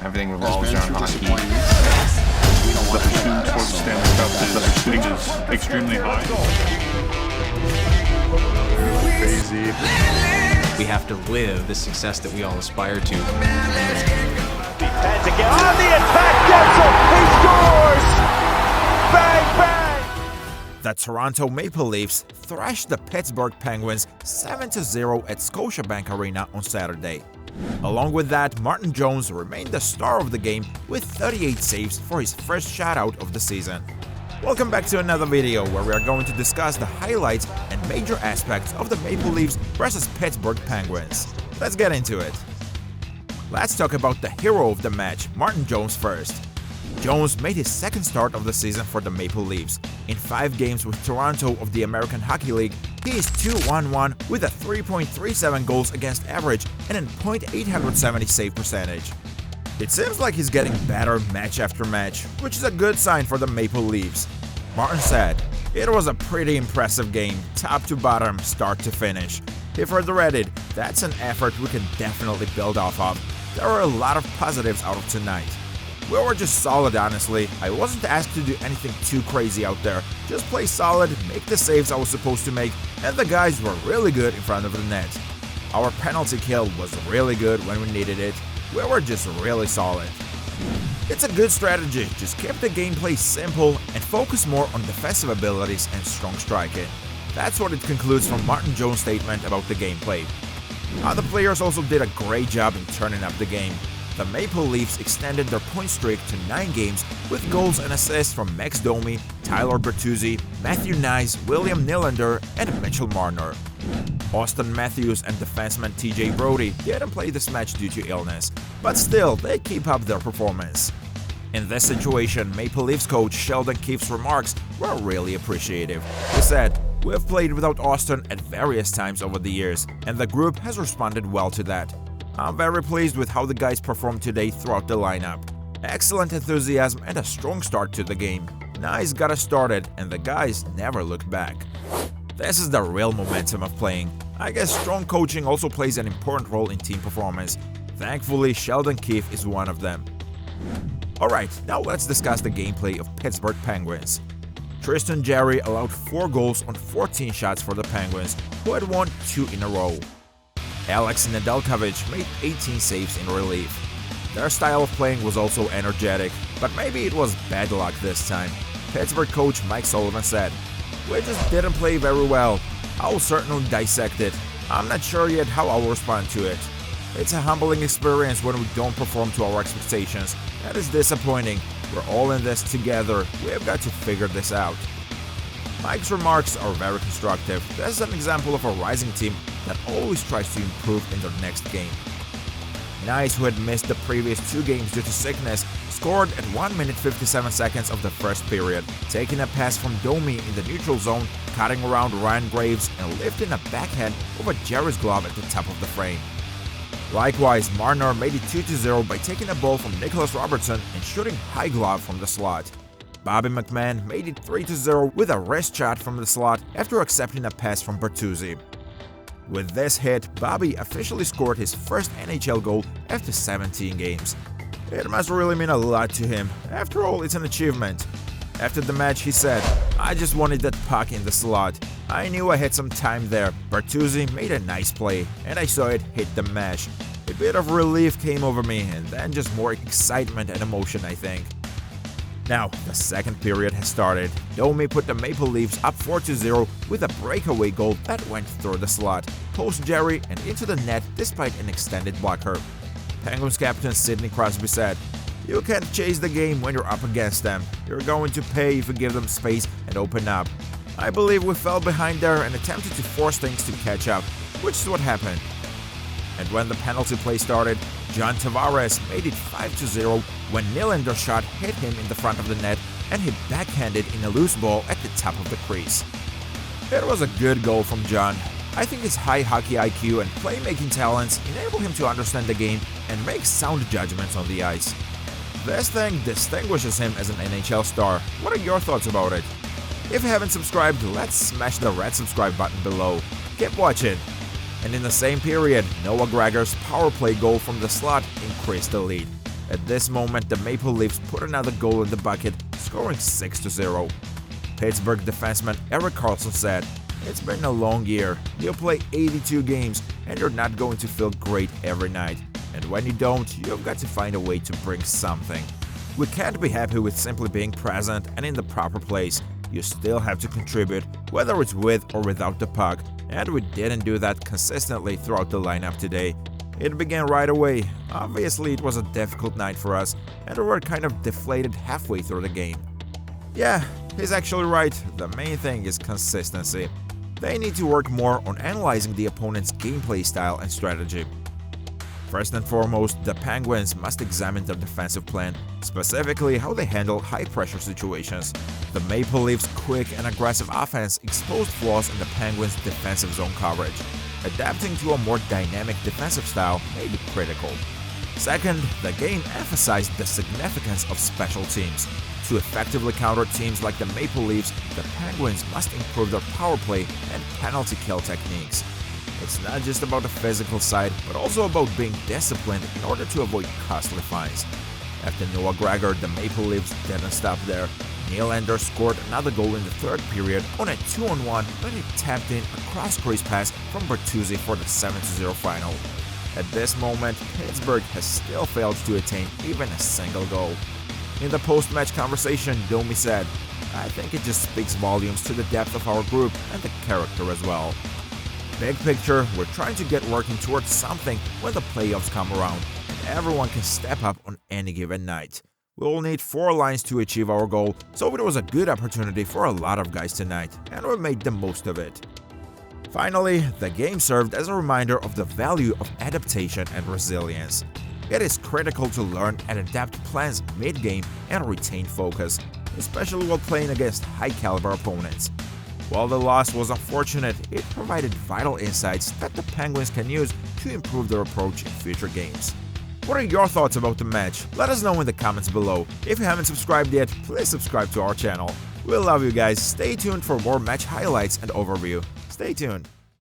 Everything revolves around hockey. The pursuit towards the Stanley Cup is extremely high. Crazy. We have to live the success that we all aspire to. He tends to get on the attack, gets him, he scores! Bang, bang! The Toronto Maple Leafs thrashed the Pittsburgh Penguins 7-0 at Scotiabank Arena on Saturday. Along with that, Martin Jones remained the star of the game with 38 saves for his first shutout of the season. Welcome back to another video where we are going to discuss the highlights and major aspects of the Maple Leafs versus Pittsburgh Penguins. Let's get into it. Let's talk about the hero of the match, Martin Jones first. Jones made his second start of the season for the Maple Leafs. In 5 games with Toronto of the American Hockey League, he is 2-1-1 with a 3.37 goals against average and a .870 save percentage. It seems like he's getting better match after match, which is a good sign for the Maple Leafs. Martin said, "It was a pretty impressive game, top to bottom, start to finish. He further added, that's an effort we can definitely build off of. There are a lot of positives out of tonight. We were just solid, honestly. I wasn't asked to do anything too crazy out there. Just play solid, make the saves I was supposed to make, and the guys were really good in front of the net. Our penalty kill was really good when we needed it. We were just really solid. It's a good strategy, just keep the gameplay simple and focus more on defensive abilities and strong striking." That's what it concludes from Martin Jones' statement about the gameplay. Other players also did a great job in turning up the game. The Maple Leafs extended their point streak to 9 games with goals and assists from Max Domi, Tyler Bertuzzi, Matthew Knies, William Nylander, and Mitchell Marner. Austin Matthews and defenseman TJ Brodie didn't play this match due to illness, but still, they keep up their performance. In this situation, Maple Leafs coach Sheldon Ke's remarks were really appreciative. He said, "We've played without Austin at various times over the years, and the group has responded well to that. I'm very pleased with how the guys performed today throughout the lineup. Excellent enthusiasm and a strong start to the game. Nice got us started, and the guys never looked back." This is the real momentum of playing. I guess strong coaching also plays an important role in team performance. Thankfully, Sheldon Ke is one of them. Alright, now let's discuss the gameplay of Pittsburgh Penguins. Tristan Jarry allowed 4 goals on 14 shots for the Penguins, who had won 2 in a row. Alex Nedeljkovic made 18 saves in relief. Their style of playing was also energetic, but maybe it was bad luck this time. Pittsburgh coach Mike Sullivan said, "We just didn't play very well. I'll certainly dissect it. I'm not sure yet how I'll respond to it. It's a humbling experience when we don't perform to our expectations. That is disappointing. We're all in this together. We've got to figure this out." Mike's remarks are very constructive. This is an example of a rising team that always tries to improve in their next game. Knies, who had missed the previous 2 games due to sickness, scored at 1 minute 57 seconds of the first period, taking a pass from Domi in the neutral zone, cutting around Ryan Graves and lifting a backhand over Jarry's glove at the top of the frame. Likewise, Marner made it 2-0 by taking a ball from Nicholas Robertson and shooting high glove from the slot. Bobby McMahon made it 3-0 with a wrist shot from the slot after accepting a pass from Bertuzzi. With this hit, Bobby officially scored his first NHL goal after 17 games. It must really mean a lot to him. After all, it's an achievement. After the match, he said, "I just wanted that puck in the slot. I knew I had some time there. Bertuzzi made a nice play, and I saw it hit the mesh. A bit of relief came over me, and then just more excitement and emotion, I think." Now, the second period has started. Domi put the Maple Leafs up 4-0 with a breakaway goal that went through the slot, post Jarry, and into the net despite an extended blocker. Penguins captain Sidney Crosby said, "You can't chase the game when you're up against them. You're going to pay if you give them space and open up. I believe we fell behind there and attempted to force things to catch up, which is what happened." And when the penalty play started, John Tavares made it 5-0 when Nylander's shot hit him in the front of the net and hit backhanded in a loose ball at the top of the crease. It was a good goal from John. I think his high hockey IQ and playmaking talents enable him to understand the game and make sound judgments on the ice. This thing distinguishes him as an NHL star. What are your thoughts about it? If you haven't subscribed, let's smash the red subscribe button below. Keep watching. And in the same period, Noah Gregor's power play goal from the slot increased the lead. At this moment, the Maple Leafs put another goal in the bucket, scoring 6-0. Pittsburgh defenseman Erik Karlsson said, "It's been a long year. You play 82 games, and you're not going to feel great every night. And when you don't, you've got to find a way to bring something. We can't be happy with simply being present and in the proper place. You still have to contribute, whether it's with or without the puck, and we didn't do that consistently throughout the lineup today. It began right away. Obviously, it was a difficult night for us, and we were kind of deflated halfway through the game." Yeah, he's actually right. The main thing is consistency. They need to work more on analyzing the opponent's gameplay style and strategy. First and foremost, the Penguins must examine their defensive plan, specifically how they handle high-pressure situations. The Maple Leafs' quick and aggressive offense exposed flaws in the Penguins' defensive zone coverage. Adapting to a more dynamic defensive style may be critical. Second, the game emphasized the significance of special teams. To effectively counter teams like the Maple Leafs, the Penguins must improve their power play and penalty kill techniques. It's not just about the physical side, but also about being disciplined in order to avoid costly fines. After Noah Gregor, the Maple Leafs didn't stop there. Nylander scored another goal in the third period on a 2-on-1 when he tapped in a cross-crease pass from Bertuzzi for the 7-0 final. At this moment, Pittsburgh has still failed to attain even a single goal. In the post-match conversation, Domi said, "I think it just speaks volumes to the depth of our group and the character as well. Big picture, we're trying to get working towards something when the playoffs come around, and everyone can step up on any given night. We'll need 4 lines to achieve our goal, so it was a good opportunity for a lot of guys tonight, and we made the most of it." Finally, the game served as a reminder of the value of adaptation and resilience. It is critical to learn and adapt plans mid-game and retain focus, especially while playing against high-caliber opponents. While the loss was unfortunate, it provided vital insights that the Penguins can use to improve their approach in future games. What are your thoughts about the match? Let us know in the comments below. If you haven't subscribed yet, please subscribe to our channel. We love you guys. Stay tuned for more match highlights and overview. Stay tuned.